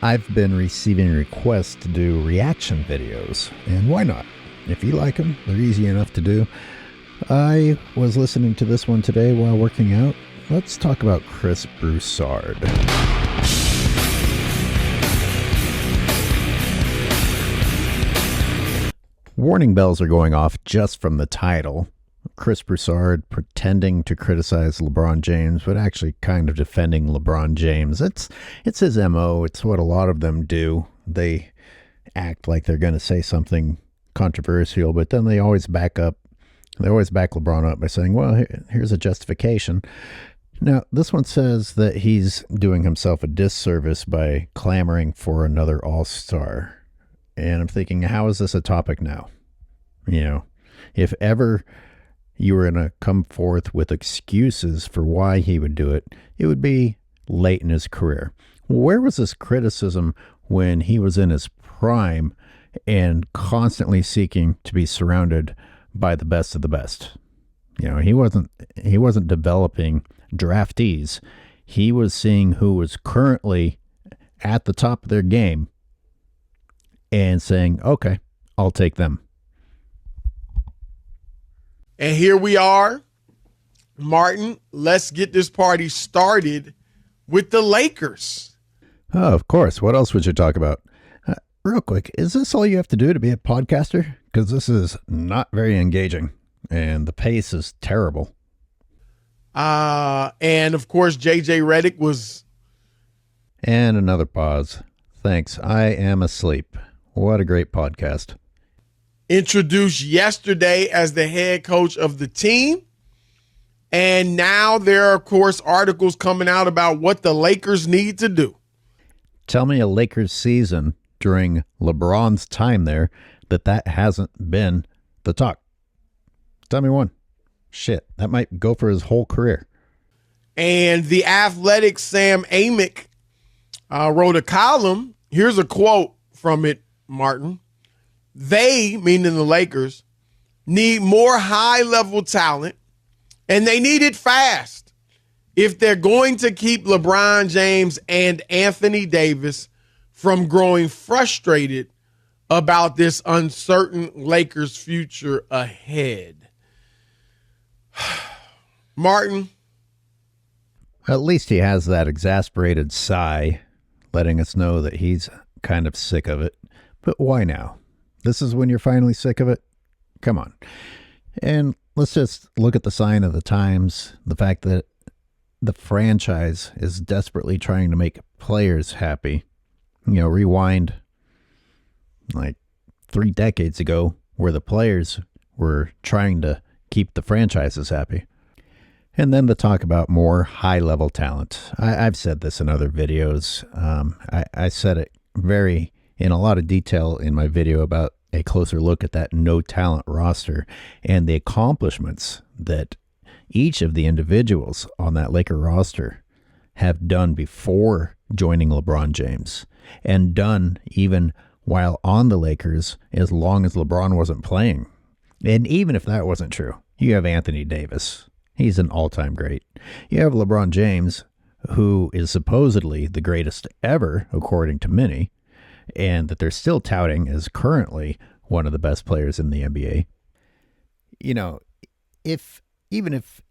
I've been receiving requests to do reaction videos, and why not? If you like them, they're easy enough to do. I was listening to this one today while working out. Let's talk about Chris Broussard. Warning bells are going off just from the title. Chris Broussard pretending to criticize LeBron James, but actually kind of defending LeBron James. It's his MO. It's what a lot of them do. They act like they're going to say something controversial, but then they always back LeBron up by saying, well, here's a justification. Now, this one says that he's doing himself a disservice by clamoring for another all-star. And I'm thinking, how is this a topic now? You know, if ever you were going to come forth with excuses for why he would do it, it would be late in his career. Where was this criticism when he was in his prime and constantly seeking to be surrounded by the best of the best? You know, he wasn't developing draftees. He was seeing who was currently at the top of their game and saying, okay, I'll take them. And here we are, Martin. Let's get this party started with the Lakers. Oh, of course. What else would you talk about? Real quick, is this all you have to do to be a podcaster? Because this is not very engaging, and the pace is terrible. And of course, JJ Redick was. And another pause. Thanks. I am asleep. What a great podcast. Introduced yesterday as the head coach of the team. And now there are, of course, articles coming out about what the Lakers need to do. Tell me a Lakers season during LeBron's time there that hasn't been the talk. Tell me one. Shit, that might go for his whole career. And the Athletic Sam Amick wrote a column. Here's a quote from it, Martin. They, meaning the Lakers, need more high-level talent, and they need it fast if they're going to keep LeBron James and Anthony Davis from growing frustrated about this uncertain Lakers future ahead. Martin? At least he has that exasperated sigh, letting us know that he's kind of sick of it. But why now? This is when you're finally sick of it? Come on. And let's just look at the sign of the times, the fact that the franchise is desperately trying to make players happy. You know, rewind like 3 decades ago where the players were trying to keep the franchises happy. And then to talk about more high-level talent. I've said this in other videos. I said it in a lot of detail in my video about a closer look at that no-talent roster and the accomplishments that each of the individuals on that Laker roster have done before joining LeBron James and done even while on the Lakers as long as LeBron wasn't playing. And even if that wasn't true, you have Anthony Davis. He's an all-time great. You have LeBron James, who is supposedly the greatest ever, according to many, and that they're still touting as currently one of the best players in the NBA. You know, even if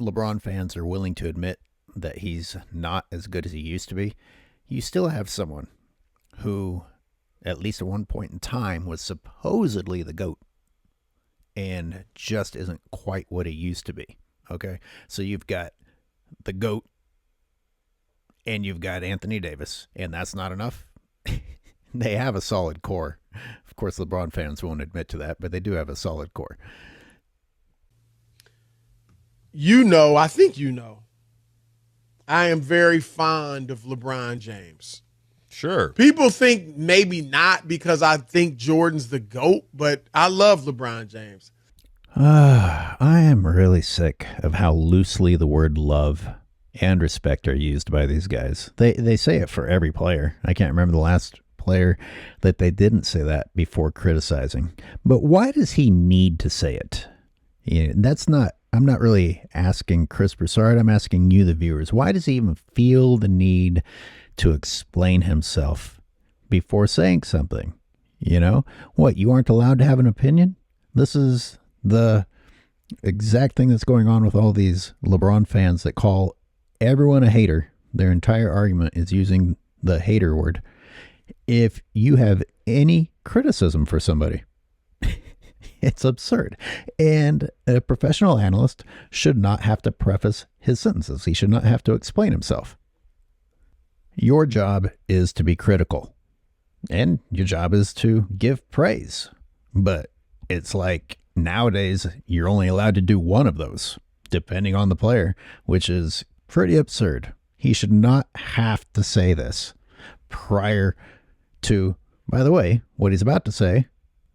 LeBron fans are willing to admit that he's not as good as he used to be, you still have someone who, at least at one point in time, was supposedly the GOAT and just isn't quite what he used to be. Okay? So you've got the GOAT and you've got Anthony Davis, and that's not enough. They have a solid core. Of course, LeBron fans won't admit to that, but they do have a solid core. I think I am very fond of LeBron James. Sure. People think maybe not because I think Jordan's the GOAT, but I love LeBron James. I am really sick of how loosely the word love and respect are used by these guys. They say it for every player. I can't remember the last player that they didn't say that before criticizing. But why does he need to say it? I'm not really asking Chris Broussard. I'm asking you, the viewers. Why does he even feel the need to explain himself before saying something. You know, what, you aren't allowed to have an opinion? This is the exact thing that's going on with all these LeBron fans that call everyone a hater. Their entire argument is using the hater word. If you have any criticism for somebody, it's absurd. And a professional analyst should not have to preface his sentences. He should not have to explain himself. Your job is to be critical, and your job is to give praise. But it's like nowadays you're only allowed to do one of those, depending on the player, which is pretty absurd. He should not have to say this prior to, by the way, what he's about to say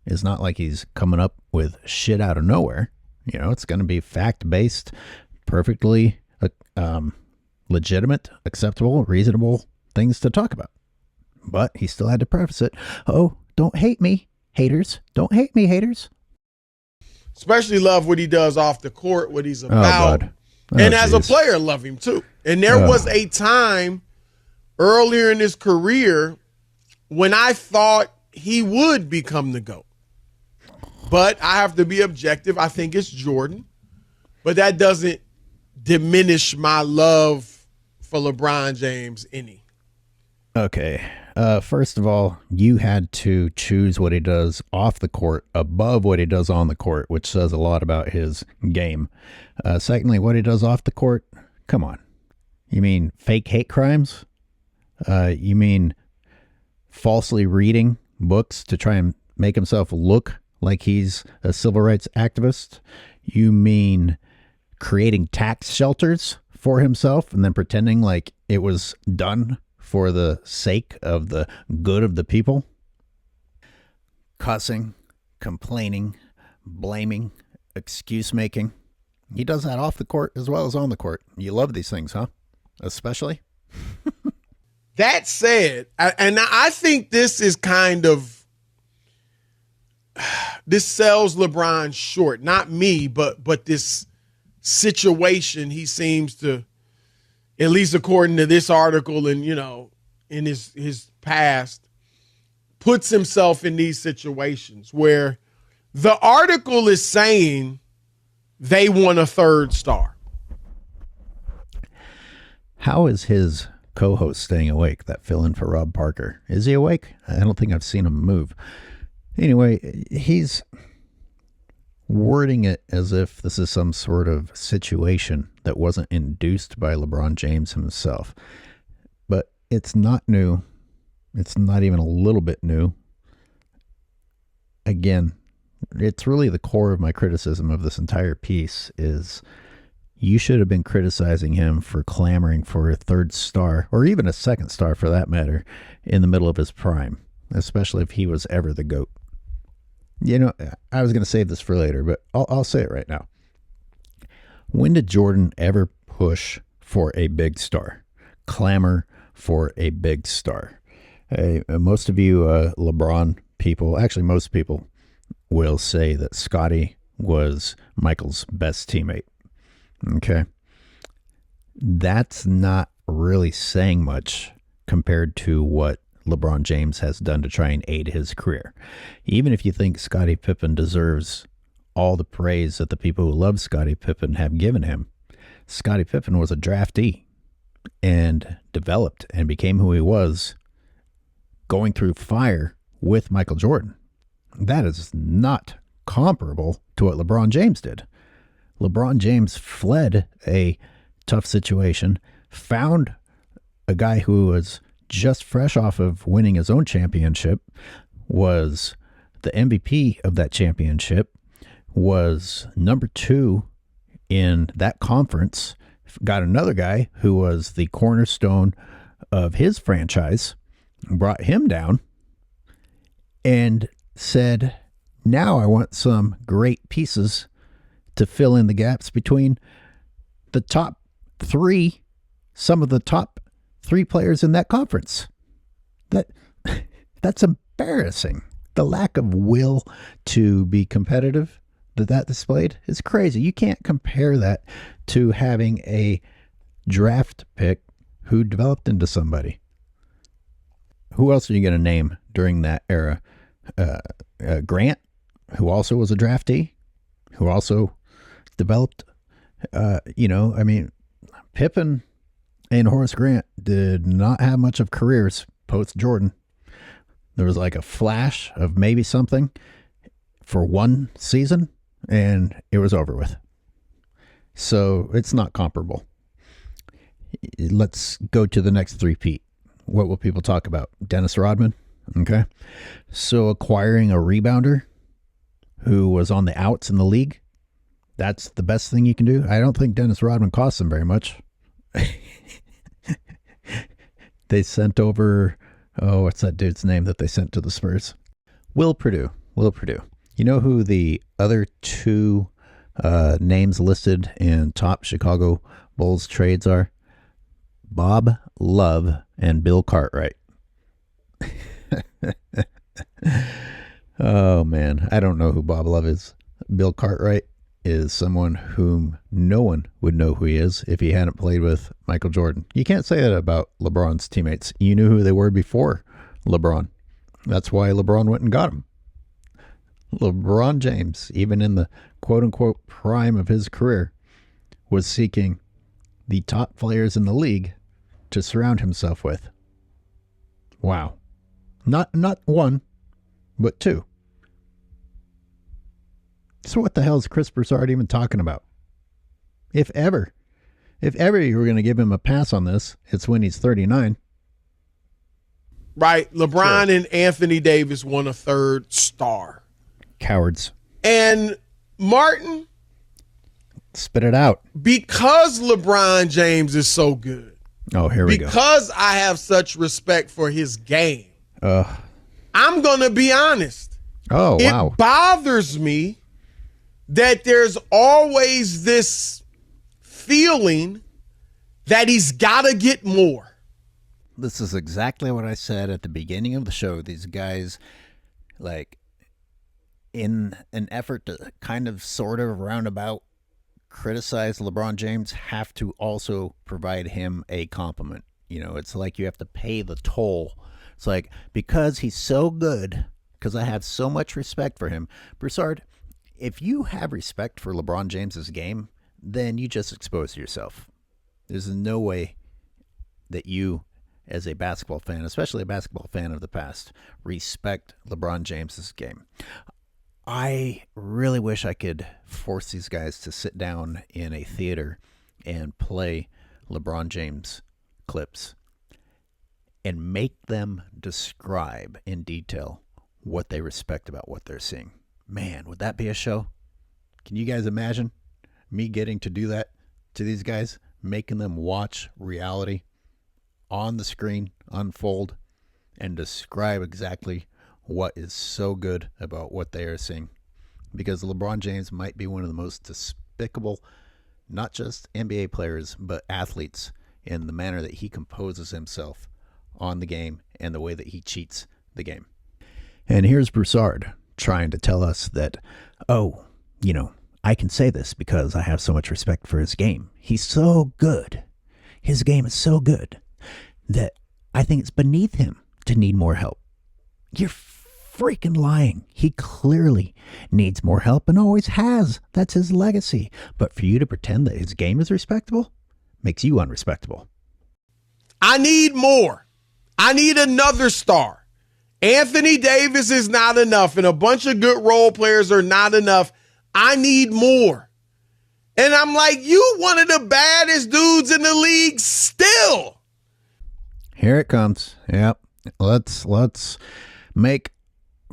is not like he's coming up with shit out of nowhere. You know, it's going to be fact-based, perfectly legitimate, acceptable, reasonable things to talk about. But he still had to preface it. Oh, don't hate me, haters. Don't hate me, haters. Especially love what he does off the court, what he's about. And as a player, love him too. And there was a time earlier in his career when I thought he would become the GOAT. But I have to be objective. I think it's Jordan. But that doesn't diminish my love for LeBron James any. Okay. First of all, you had to choose what he does off the court above what he does on the court, which says a lot about his game. Secondly, what he does off the court, come on. You mean fake hate crimes? You mean falsely reading books to try and make himself look like he's a civil rights activist? You mean creating tax shelters for himself and then pretending like it was done for the sake of the good of the people? Cussing, complaining, blaming, excuse making. He does that off the court as well as on the court. You love these things, huh? Especially. That said, I think this is kind of, this sells LeBron short. Not me, but this situation he seems to, at least according to this article and, you know, in his past, puts himself in these situations where the article is saying they want a third star. How is his co-host staying awake, that fill-in for Rob Parker? Is he awake? I don't think I've seen him move. Anyway, he's wording it as if this is some sort of situation that wasn't induced by LeBron James himself. But it's not new. It's not even a little bit new. Again, it's really the core of my criticism of this entire piece is you should have been criticizing him for clamoring for a third star, or even a second star for that matter, in the middle of his prime, especially if he was ever the GOAT. You know, I was going to save this for later, but I'll say it right now. When did Jordan ever push for a big star? Clamor for a big star? Most of you LeBron people, actually most people, will say that Scottie was Michael's best teammate. Okay. That's not really saying much compared to what LeBron James has done to try and aid his career. Even if you think Scottie Pippen deserves all the praise that the people who love Scottie Pippen have given him, Scottie Pippen was a draftee and developed and became who he was going through fire with Michael Jordan. That is not comparable to what LeBron James did. LeBron James fled a tough situation, found a guy who was just fresh off of winning his own championship, was the MVP of that championship, was number 2 in that conference, got another guy who was the cornerstone of his franchise, brought him down, and said, now I want some great pieces to fill in the gaps between the top 3, some of the top 3 players in that conference. That's embarrassing. The lack of will to be competitive that displayed is crazy. You can't compare that to having a draft pick who developed into somebody. who else are you going to name during that era? Grant, who also was a draftee, who also developed, Pippen and Horace Grant did not have much of careers post Jordan. There was like a flash of maybe something for one season, and it was over with. So it's not comparable. Let's go to the next three-peat. What will people talk about? Dennis Rodman. Okay. So acquiring a rebounder who was on the outs in the league, that's the best thing you can do. I don't think Dennis Rodman cost them very much. They sent over, what's that dude's name that they sent to the Spurs? Will Perdue. You know who the other two names listed in top Chicago Bulls trades are? Bob Love and Bill Cartwright. Oh, man. I don't know who Bob Love is. Bill Cartwright is someone whom no one would know who he is if he hadn't played with Michael Jordan. You can't say that about LeBron's teammates. You knew who they were before LeBron. That's why LeBron went and got him. LeBron James, even in the quote-unquote prime of his career, was seeking the top players in the league to surround himself with. Wow. Not one, but two. So what the hell is Chris Broussard even talking about? If ever you were going to give him a pass on this, it's when he's 39. Right. LeBron and Anthony Davis won a third star. Cowards. And Martin, spit it out. Because LeBron James is so good. Oh, here we go. Because I have such respect for his game. I'm going to be honest. Oh, wow. It bothers me that there's always this feeling that he's got to get more. This is exactly what I said at the beginning of the show. These guys, like, in an effort to kind of sort of roundabout criticize LeBron James, have to also provide him a compliment. You know, it's like you have to pay the toll. It's like, because he's so good, because I have so much respect for him. Broussard, if you have respect for LeBron James's game, then you just expose yourself. There's no way that you, as a basketball fan, especially a basketball fan of the past, respect LeBron James's game. I really wish I could force these guys to sit down in a theater and play LeBron James clips and make them describe in detail what they respect about what they're seeing. Man, would that be a show? Can you guys imagine me getting to do that to these guys, making them watch reality on the screen unfold and describe exactly what is so good about what they are seeing? Because LeBron James might be one of the most despicable, not just NBA players, but athletes in the manner that he composes himself on the game and the way that he cheats the game. And here's Broussard trying to tell us that, I can say this because I have so much respect for his game. He's so good. His game is so good that I think it's beneath him to need more help. You're freaking lying. He clearly needs more help and always has. That's his legacy. But for you to pretend that his game is respectable makes you unrespectable. I need more. I need another star. Anthony Davis is not enough, and a bunch of good role players are not enough. I need more. And I'm like, you one of the baddest dudes in the league still. Here it comes. Yep. Let's make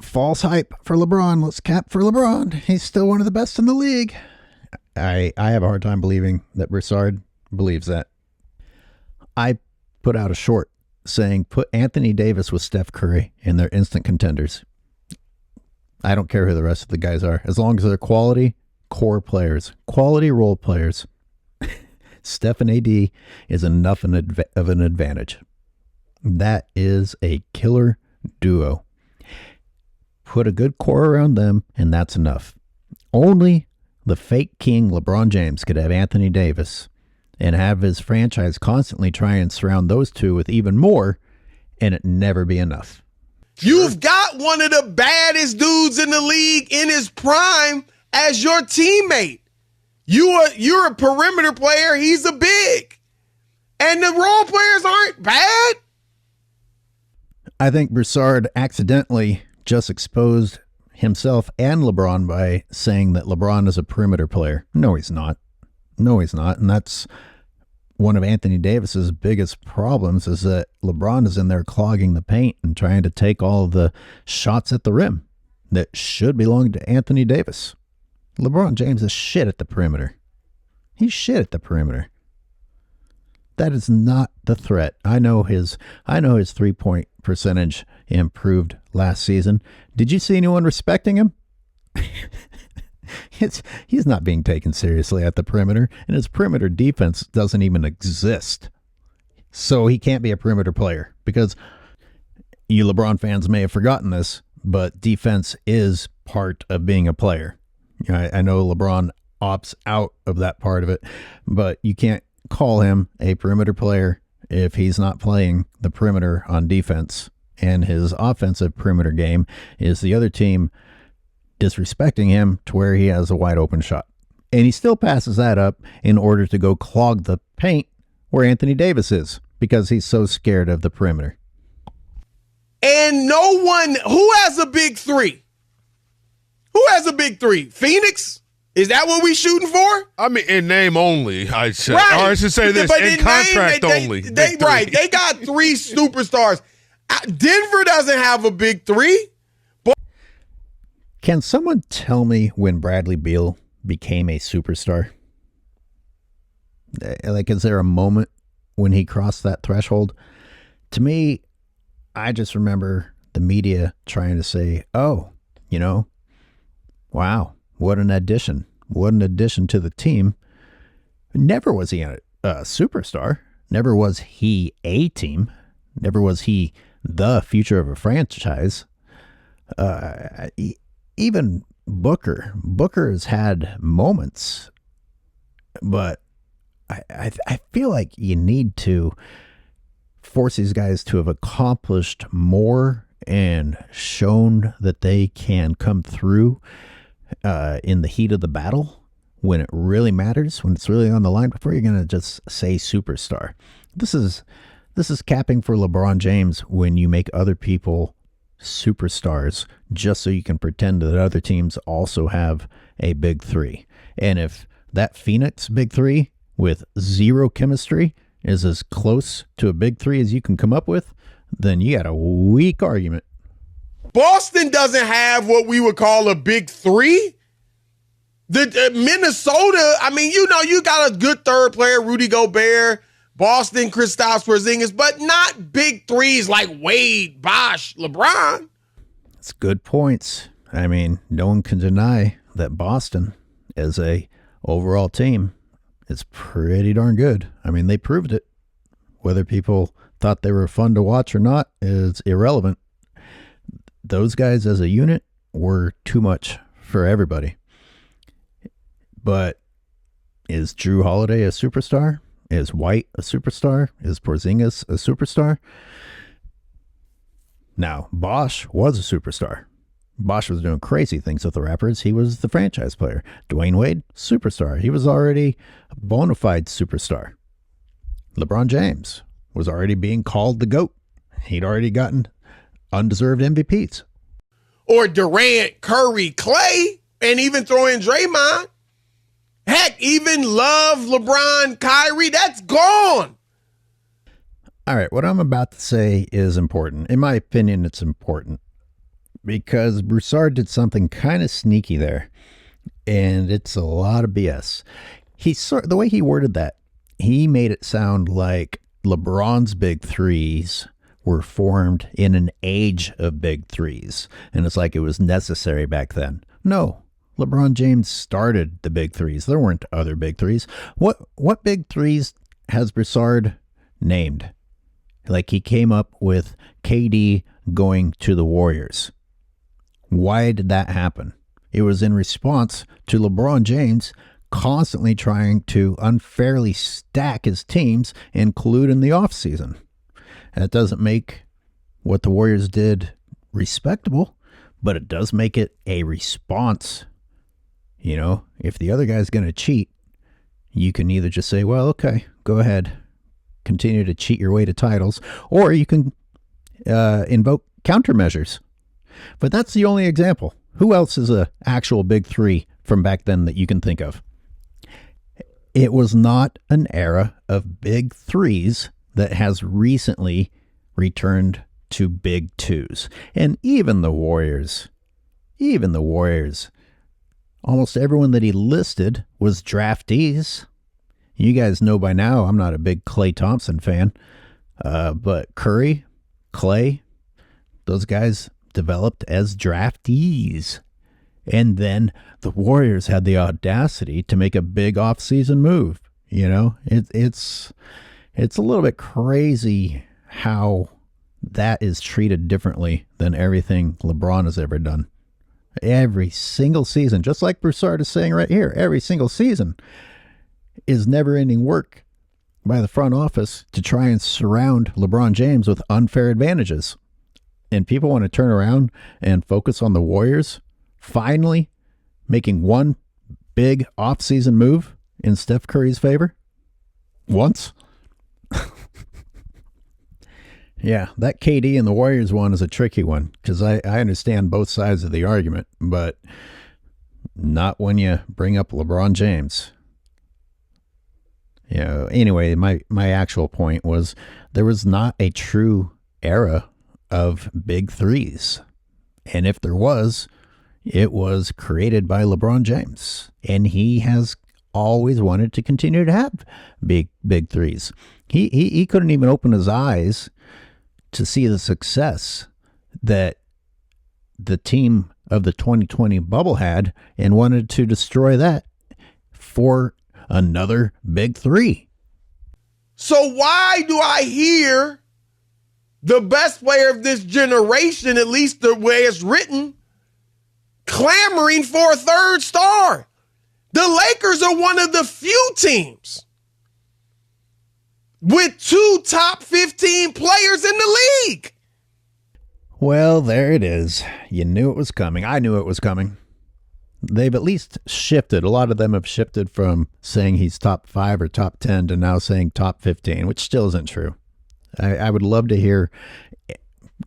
false hype for LeBron. Let's cap for LeBron. He's still one of the best in the league. I have a hard time believing that Broussard believes that. I put out a short saying put Anthony Davis with Steph Curry and they're instant contenders. I don't care who the rest of the guys are. As long as they're quality core players, quality role players, Steph and AD is enough of an advantage. That is a killer duo. Put a good core around them, and that's enough. Only the fake king LeBron James could have Anthony Davis and have his franchise constantly try and surround those two with even more, and it never be enough. You've got one of the baddest dudes in the league in his prime as your teammate. You're a perimeter player. He's a big. And the role players aren't bad. I think Broussard accidentally just exposed himself and LeBron by saying that LeBron is a perimeter player. No, he's not. No, he's not. And that's one of Anthony Davis's biggest problems, is that LeBron is in there clogging the paint and trying to take all of the shots at the rim that should belong to Anthony Davis. LeBron James is shit at the perimeter. He's shit at the perimeter. That is not the threat. I know his 3-point percentage improved last season. Did you see anyone respecting him? He's not being taken seriously at the perimeter, and his perimeter defense doesn't even exist. So he can't be a perimeter player, because you LeBron fans may have forgotten this, but defense is part of being a player. I know LeBron opts out of that part of it, but you can't call him a perimeter player if he's not playing the perimeter on defense, and his offensive perimeter game is the other team disrespecting him to where he has a wide open shot. And he still passes that up in order to go clog the paint where Anthony Davis is, because he's so scared of the perimeter. And no one, who has a big three? Who has a big three? Phoenix? Is that what we shooting for? I mean, in name only, I should. Right. Or I should say this, but in contract only. They got three superstars. Denver doesn't have a big three. Can someone tell me when Bradley Beal became a superstar? Like, is there a moment when he crossed that threshold? To me, I just remember the media trying to say, oh, wow, what an addition. What an addition to the team. Never was he a superstar. Never was he a team. Never was he the future of a franchise. Even Booker has had moments, but I feel like you need to force these guys to have accomplished more and shown that they can come through in the heat of the battle when it really matters, when it's really on the line, before you're going to just say superstar. This is capping for LeBron James when you make other people superstars just so you can pretend that other teams also have a big three. And if that Phoenix big three with zero chemistry is as close to a big three as you can come up with, then you got a weak argument. Boston doesn't have what we would call a big three. The Minnesota, I mean, you got a good third player, Rudy Gobert, Boston, Kristaps Porzingis, but not big threes like Wade, Bosh, LeBron. That's good points. I mean, no one can deny that Boston, as a overall team, is pretty darn good. I mean, they proved it. Whether people thought they were fun to watch or not is irrelevant. Those guys as a unit were too much for everybody. But is Drew Holiday a superstar? Is White a superstar? Is Porzingis a superstar? Now, Bosh was a superstar. Bosh was doing crazy things with the Raptors. He was the franchise player. Dwayne Wade, superstar. He was already a bona fide superstar. LeBron James was already being called the GOAT. He'd already gotten undeserved MVPs. Or Durant, Curry, Clay, and even throw in Draymond. Heck, even Love, LeBron, Kyrie, that's gone. All right, what I'm about to say is important. In my opinion, it's important because Broussard did something kind of sneaky there, and it's a lot of BS. The way he worded that, he made it sound like LeBron's big threes were formed in an age of big threes, and it's like it was necessary back then. No. LeBron James started the big threes. There weren't other big threes. What big threes has Broussard named? Like, he came up with KD going to the Warriors. Why did that happen? It was in response to LeBron James constantly trying to unfairly stack his teams and collude in the offseason. That doesn't make what the Warriors did respectable, but it does make it a response. You know, if the other guy's going to cheat, you can either just say, well, okay, go ahead, continue to cheat your way to titles, or you can invoke countermeasures. But that's the only example. Who else is a actual big three from back then that you can think of? It was not an era of big threes that has recently returned to big twos. And even the Warriors, almost everyone that he listed was draftees. You guys know by now I'm not a big Klay Thompson fan, but Curry, Klay, those guys developed as draftees. And then the Warriors had the audacity to make a big offseason move. You know, it's a little bit crazy how that is treated differently than everything LeBron has ever done. Every single season, just like Broussard is saying right here, every single season is never-ending work by the front office to try and surround LeBron James with unfair advantages. And people want to turn around and focus on the Warriors finally making one big offseason move in Steph Curry's favor once. Yeah, that KD and the Warriors one is a tricky one because I understand both sides of the argument, but not when you bring up LeBron James. You know, anyway, my actual point was there was not a true era of big threes. And if there was, it was created by LeBron James. And he has always wanted to continue to have big threes. He couldn't even open his eyes to see the success that the team of the 2020 bubble had and wanted to destroy that for another big three. So why do I hear the best player of this generation, at least the way it's written, clamoring for a third star? The Lakers are one of the few teams with 2 top 15 players in the league. Well, there it is. You knew it was coming. I knew it was coming. They've at least shifted. A lot of them have shifted from saying he's top 5 or top 10 to now saying top 15, which still isn't true. I would love to hear.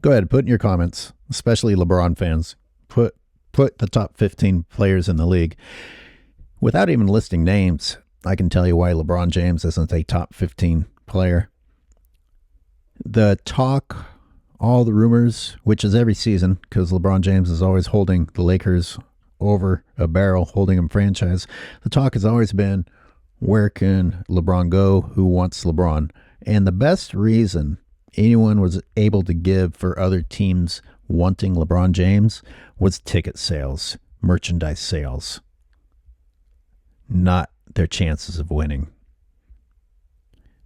Go ahead, put in your comments, especially LeBron fans. Put the top 15 players in the league. Without even listing names, I can tell you why LeBron James isn't a top 15 player. The talk, all the rumors, which is every season, because LeBron James is always holding the Lakers over a barrel, holding them franchise. The talk has always been, where can LeBron go? Who wants LeBron? And the best reason anyone was able to give for other teams wanting LeBron James was ticket sales, merchandise sales, not their chances of winning.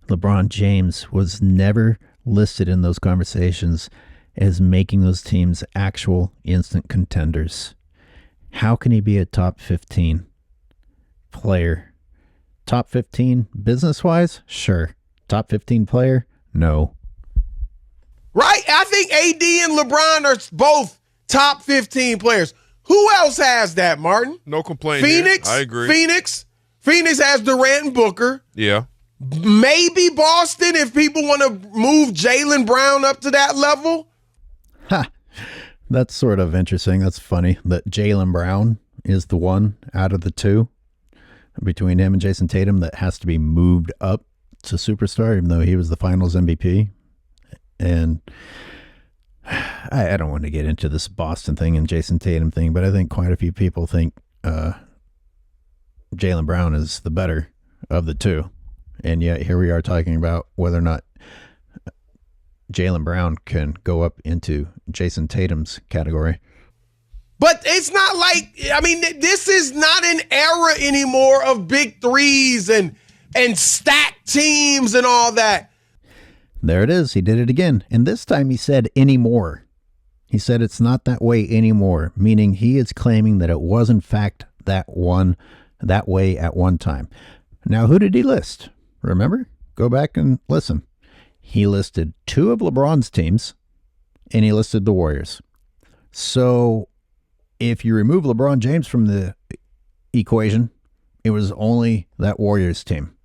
LeBron James was never listed in those conversations as making those teams actual instant contenders. How can he be a top 15 player? Top 15 business-wise? Sure. Top 15 player? No. Right? I think AD and LeBron are both top 15 players. Who else has that, Martin? No complaint. Phoenix. Here. I agree. Phoenix has Durant and Booker. Yeah. Maybe Boston if people want to move Jaylen Brown up to that level. Ha! That's sort of interesting. That's funny that Jaylen Brown is the one out of the two between him and Jason Tatum that has to be moved up to superstar, even though he was the finals MVP. And I don't want to get into this Boston thing and Jason Tatum thing, but I think quite a few people think Jaylen Brown is the better of the two. And yet here we are talking about whether or not Jaylen Brown can go up into Jason Tatum's category. But it's not like, I mean, this is not an era anymore of big threes and stacked teams and all that. There it is. He did it again. And this time he said anymore. He said it's not that way anymore, meaning he is claiming that it was in fact that way at one time. Now, who did he list? Remember? Go back and listen. He listed 2 of LeBron's teams and he listed the Warriors. So if you remove LeBron James from the equation, it was only that Warriors team,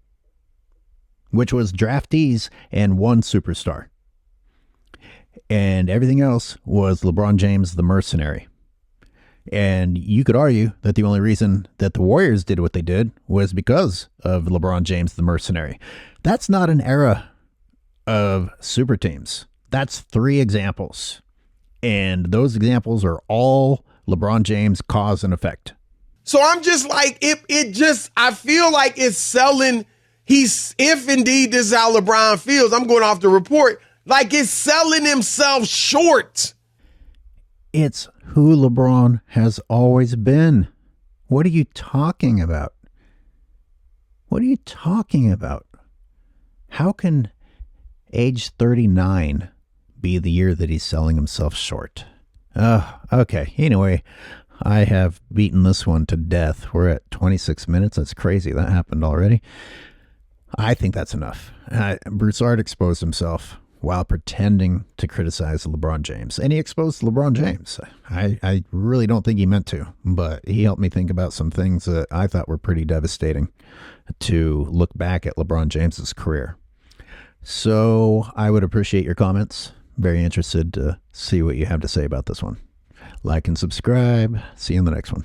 which was draftees and one superstar. And everything else was LeBron James, the mercenary. And you could argue that the only reason that the Warriors did what they did was because of LeBron James, the mercenary. That's not an era of super teams. That's 3 examples. And those examples are all LeBron James cause and effect. So I'm just like, I feel like it's selling. If indeed this is how LeBron feels, I'm going off the report, like it's selling himself short. It's who LeBron has always been. What are you talking about? What are you talking about? How can age 39 be the year that he's selling himself short? Okay. Anyway, I have beaten this one to death. We're at 26 minutes. That's crazy. That happened already. I think that's enough. Broussard exposed himself while pretending to criticize LeBron James. And he exposed LeBron James. I really don't think he meant to, but he helped me think about some things that I thought were pretty devastating to look back at LeBron James's career. So I would appreciate your comments. Very interested to see what you have to say about this one. Like and subscribe. See you in the next one.